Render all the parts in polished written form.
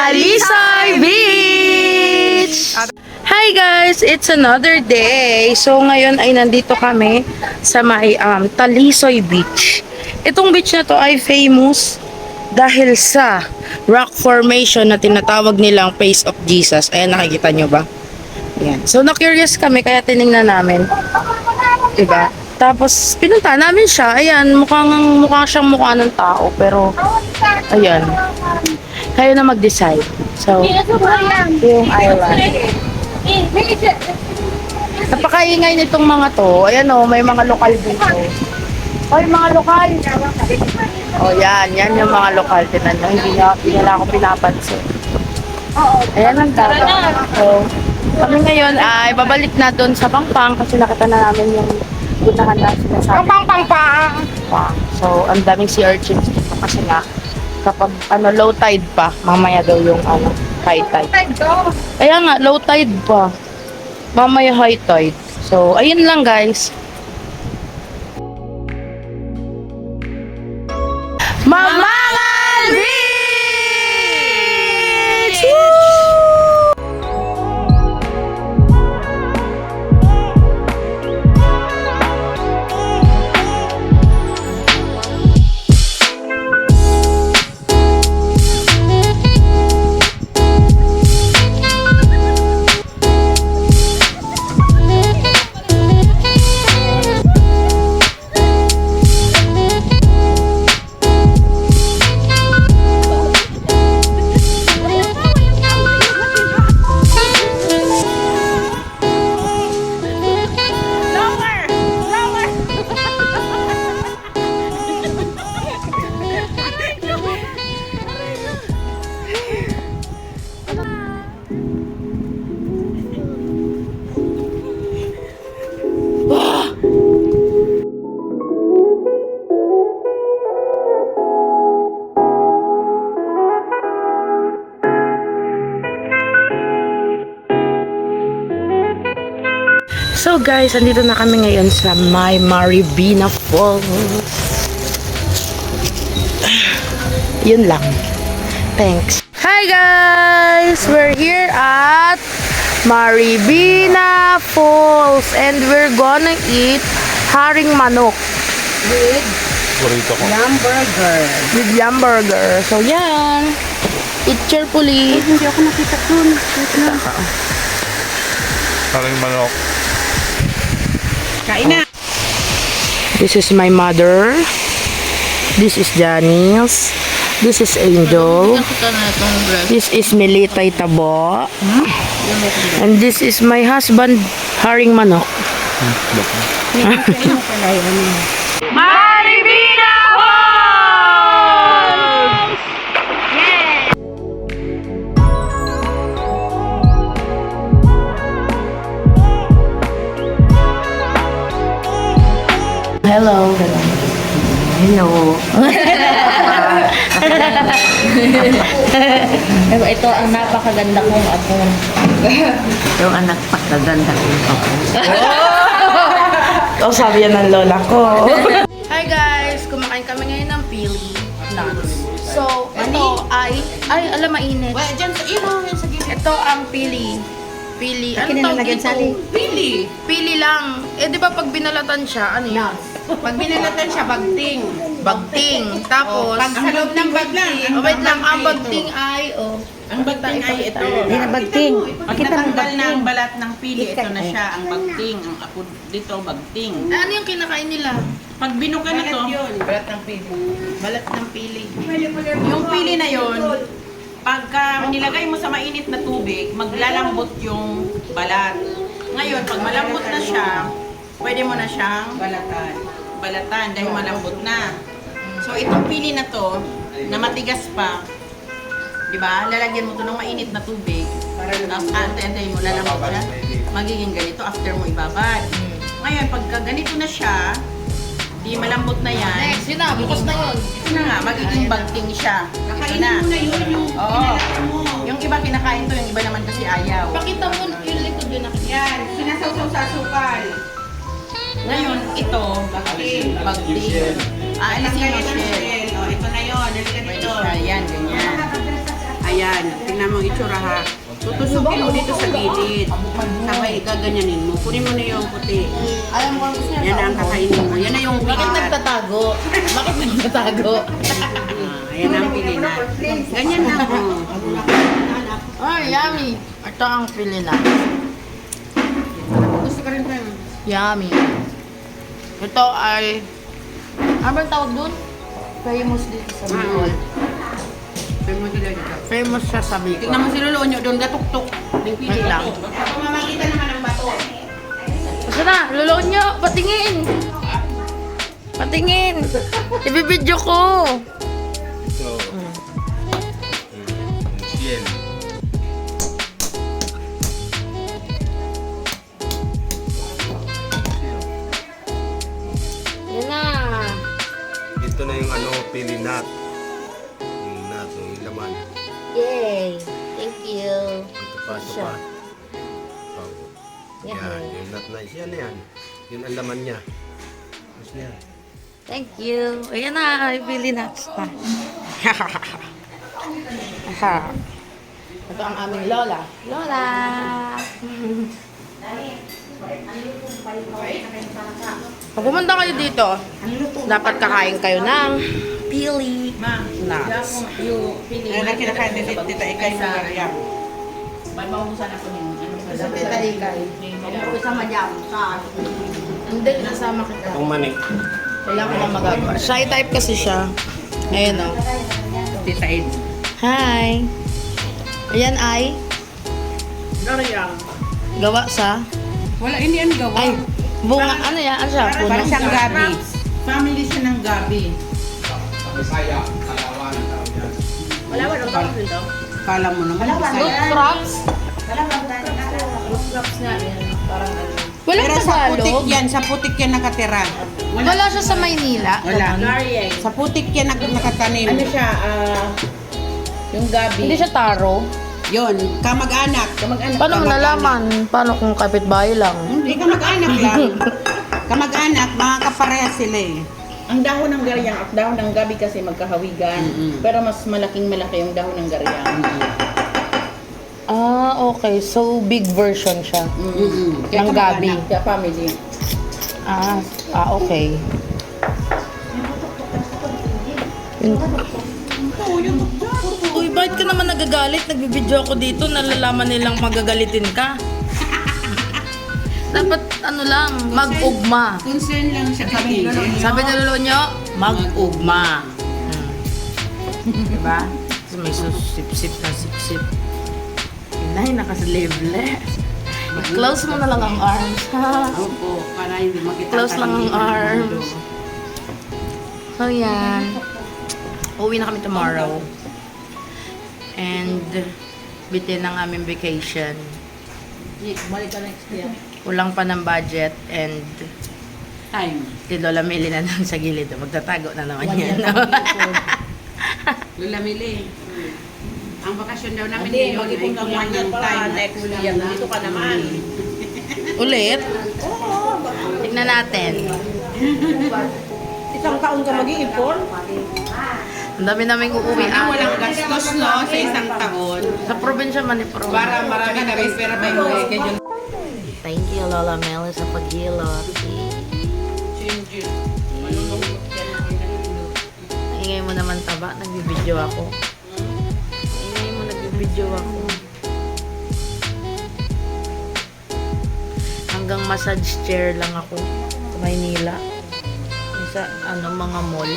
Talisay Beach! Hi guys! It's another day. So ngayon ay nandito kami sa may Talisay Beach. Itong beach na to ay famous dahil sa rock formation na tinatawag nilang Face of Jesus. Ayan, nakikita nyo ba? Ayan. So na-curious kami kaya tinignan namin. Diba? Tapos pinunta namin siya. Ayan, mukhang siyang mukha ng tao. Pero, ayan. Kayo na mag-decide. So, yung island. Napakaingay nitong mga to. Ayan o, may mga lokal dito. Ay, mga lokal. O, yan yung mga lokal. Tinan nyo, hindi nila ako pinapansin. Ayan ang dagat. So, kami ngayon ay babalik na doon sa Pangpang kasi nakita na namin yung gunahan na sinasabi. Pangpang! So, ang daming sea urchins dito kasi nga kapag low tide pa, mamaya daw yung high tide. Kaya nga, low tide pa. Mamaya high tide. So, ayun lang guys. Mamangal Beach! Woo! So guys, andito na kami ngayon sa my Maribina Falls. Yun lang. Thanks. Hi guys! We're here at Maribina Falls and we're gonna eat haring manok with yum burger. So yan. Eat cheerfully. Hindi ako nakita dun. Haring manok. Kain na. This is my mother. This is Janice. This is Angel. This is Militay Tabo. And this is my husband, haring manok. Maribina Falls! Hello. Ito ang napakaganda kong apo. Yung anak pakaganda kong ako. Oh, sabi yan ng lola ko. Hi guys! Kumakain kami ngayon ng pili nuts. So, ito ay alam, mainit. Well, dyan sa Ito ang pili. Pili. Ano tawag dito? Pili. Pili lang. Eh, di ba pag binalatan siya, ano yan? Pag binalatan siya, bagting. Bagting. Tapos, Pag sa loob ng bagting. oh, wait lang, ang bagting ay, Ang bagting ay ito. Hindi na bagting. Pag natanggal na ang balat ng pili, ito na siya, ang bagting. Ang ako dito, bagting. ano yung kinakain nila? Pag binuka na to, balat ng pili. Balat ng pili. Yung pili na yon, pagka nilagay mo sa mainit na tubig, maglalambot yung balat. Ngayon, pag malambot na siya, pwede mo na siyang balatan dahil malambot na. So, itong pili na to, na matigas pa, di ba? Lalagyan mo to ng mainit na tubig. Tapos, antay mo, lalambot na. Magiging ganito after mo ibabad. Ngayon, pagka ganito na siya, di malambot na yan. Next, yun na, bukas na yun. Ito na nga, magiging bagting siya. Ito na. Oo. Yung iba kinakain to, yung iba naman kasi ayaw. Pakita mo yung likod yun. Yan, sinasawsaw sa asukal. Ngayon, ito, bagting. Aalisin mo shell. Ito na yun, dali ka dito. Yan, ganyan. Ayan, tingnan mo ang itsura ha. Tutusukin mo dito sa gilid. Sabay gaganyanin mo. Kunin mo na yung puti. Yan na ang kakainin mo. Yan na yung Bakit pilihan. nagtatago? Bakit nagtatago? Ayan na ang pilihan. Ganyan na. Oh, yummy. Ito ang pili na. Gusto ka rin pa yun. Yummy. Ito ay... Ano bang tawag dun? Famous dito sa Bicol. Tingnan mo sila dito. Famous siya sa Bicol. Tingnan mo si Lolo nyo doon, gatuktok. Wait lang. Mamakita naman ang bato. Basta na, lulon nyo, patingin. Patingin. Ibibidyo ko. Ito. Yan. Yan na. Ito na yung ano, pili nut. Yung nut, yung laman. Yay. Thank you. Ito pa, ito pa. Oh. Yan, yung nut na. Yan na yan. Yun ang laman niya. Tapos yan. Thank you. Ayan na, ibili na. Ito ang aming lola. Lola! Pag pumunta kayo dito, dapat kakain kayo ng pili nuts. Ay, kinakain din Tita Ikay sa Mariam. Maubusan ako ng ano Sa tita Ikay. Isama jam sa Hindi, nasama kita. Itong manik. Wala ko lang magagawa. Shy type kasi siya. Ayun o. Tita Ed. Hi! Ayan ay Mariam. gawa sa... Wala, hindi yan gawa. Ay, bunga. Ano yan? Ano siya? Puno? Para siyang gabi. Family siya ng gabi. Wala ba nang tawag dito? Kala mo naman. Root crops? Root crops nga yan. Parang ano. Walang Pero sa putik Tagalog. yan, sa putik yan nakatira. Wala siya sa Maynila. Wala. Sa putik yan nakatanim. Ano siya, yung gabi. Hindi siya taro. Yun, kamag-anak. Kamag-anak. Paano mo nalaman? Paano kung kapitbahay lang? Hindi kamag-anak lang. Kamag-anak, mga kaparehas sila eh. Ang dahon ng garyang at dahon ng gabi kasi magkahawigan. Mm-mm. Pero mas malaking malaki yung dahon ng garyang. Ah, okay. So, big version siya. Mm-mm. Ng gabi. Kaya family. Okay. Uy, bakit ka naman nagagalit? Nagbibideo ako dito, nalalaman nilang magagalitin ka. Dapat ano lang, mag-ugma. Concern lang siya kami. Sabi ni Lolo nyo, mag-ugma. Diba? So, may susip-sip na sip-sip. Inay, nakasalible. Close mo na lang ang arms, ha? Opo, para hindi makita. Close lang ang arms. So, yan. Uwi na kami tomorrow. And, bitin ang aming vacation. Balik ka next year. Kulang pa ng budget and Time. si Lola Mili na lang sa gilid. Magtatago na naman yan. Lula Mili. Ang bakasyon daw namin Hindi, ngayon ay mag-ipon ka kulang ng pa time. next year. Dito ka naman. Ulit? Tignan natin. Isang taon ka mag-iipon? Ang dami naming uuwi. Sana walang gastos no sa isang taon. Sa probinsya man eh. Para marami kami pera pa yung schedule. Thank you, Lola Meli, sa paghilot. Ingay mo naman taba. Nagbibideo ako. Ingay mo, nagbibideo ako. Hanggang massage chair lang ako sa Maynila. Sa mga mall.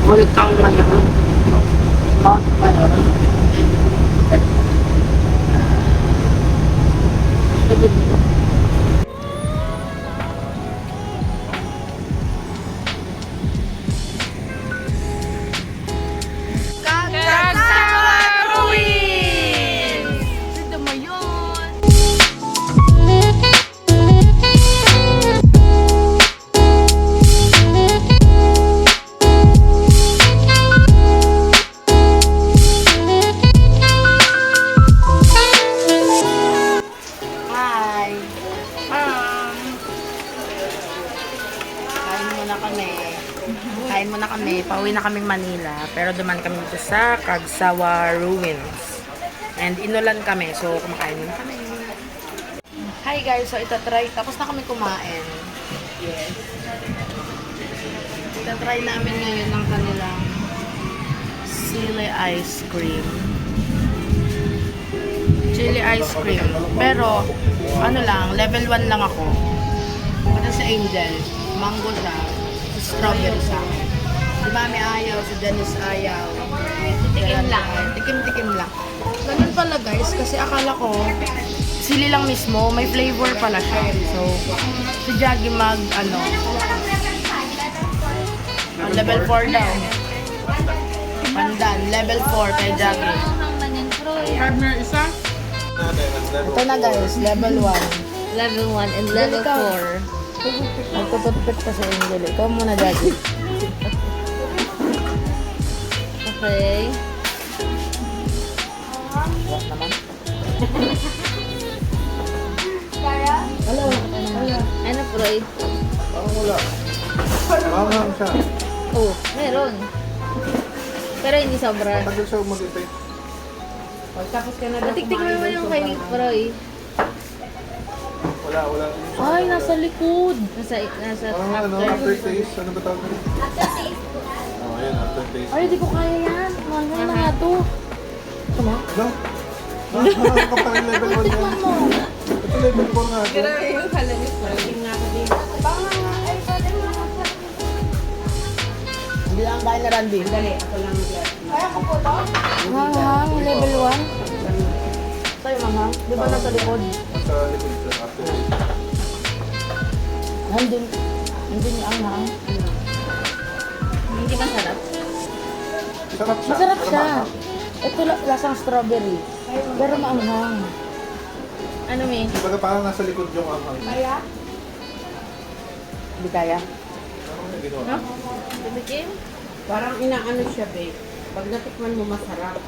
Welcome na yun. Kagsawa Ruins! Tignan mo yun. kami. Kain muna kami. Pauwi na kaming Manila. Pero duman kami dito sa Cagsawa Ruins. And inulan kami. So, kumakain muna kami. Hi guys. So, itatry. Tapos na kami kumain. Yes. Itatry namin ngayon ng kanilang chili ice cream. Chili ice cream. Pero, ano lang, level 1 lang ako. Para sa Angel, mango siya, strawberry siya. Si Mami ayaw, si Dennis ayaw. Tikim lang. Tikim-tikim lang. Ganun pala guys, kasi akala ko, sili lang mismo, may flavor pala siya. So, si Jaggy level 4 daw. Pandan, level 4 kay Jaggy. Partner isa? Ito na guys, level 1. Level 1 and level 4. Magtutupit pa sa Angel. Ikaw muna, Jaggy. Okay. Wala naman. Ano, Proy? Parang wala. Manghang siya. Oh, meron. Pero hindi sobra. Tagal siya mag-intay. Tapos ka na Matiktik mo naman yung kay Proy. Wala. Ay, nasa likod. Nasa Parang after. aftertaste. Ano ba tawag nito? Oh, ayan, aftertaste. Ay, di ko kaya yan. Manghang na nga to. Tama? No? Nakakapal level 1 yan. mo. Ito level 4 nga. ito. Hindi lang kaya na Randy. Dali, ako lang. Kaya ko po to? Manghang, level 1. Sa'yo, manghang. Di ba nasa likod? Nasa likod siya. Aftertaste. Nandun yung anghang. Hindi masarap. Sarap siya. Masarap Pero siya. mahal. Ito lasang strawberry. Pero maanghang. Ano, May? Kumbaga parang nasa likod yung anghang. Hindi kaya. Ano yung ginawa? No? Tumikim? Parang inaano siya, babe. Pag natikman mo, masarap.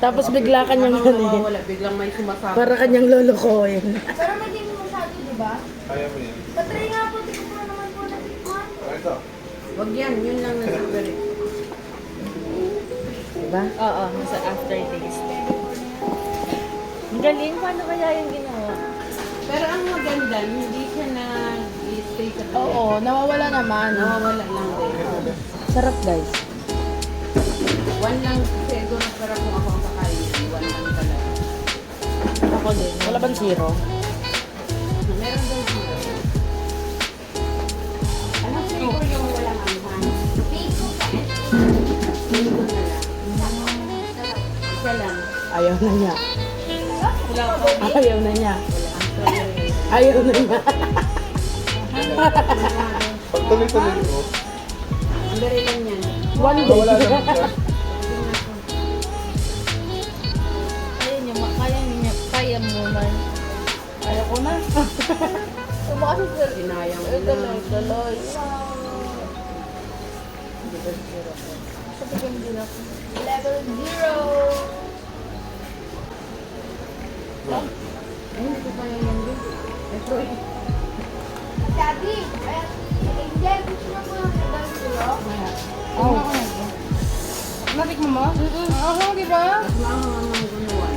Tapos bigla kanyang Mawawala, biglang may sumasama. para kanyang lulukoyin. Pero hindi mo masyado, di ba? Kaya mo yan. Patry nga po, di ko pa naman po natikman. Ah, ito. Wag yan, yun lang na strawberry. Diba? Oo, nasa aftertaste. Ang galing, paano kaya yung ginawa? Pero ang maganda, hindi siya nag-stay sa tabi. Oo, nawawala naman. Nawawala lang din. Sarap guys. One lang, siguro para kung ako ang kakain yan. One lang talaga. Ako din. Wala bang zero? Meron daw zero. Anong flavor yung walang anghang? Mango na lang. Isa lang. Ayaw na niya. Ayaw na niya. Ayaw na niya. Pag tuloy-tuloy mo, Ang dali lang yan. One wala day. lang siya. Kaya mo man. Ayaw ko na. Tumakas sa Sinayang mo Ito na. lang, daloy. Level 0. Ay, hindi ko kaya yan din. Ito eh. Daddy, Angel, gusto na po ng level 0? Oh. Natik mo mo? Oo, di ba? Mas maanghang ang gunawan.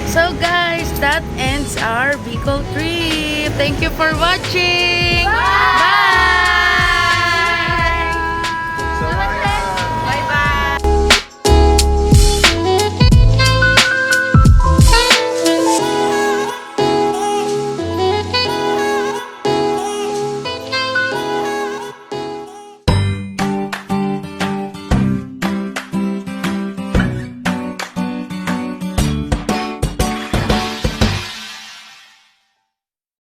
So guys, that ends our Bicol trip. Thank you for watching. Bye!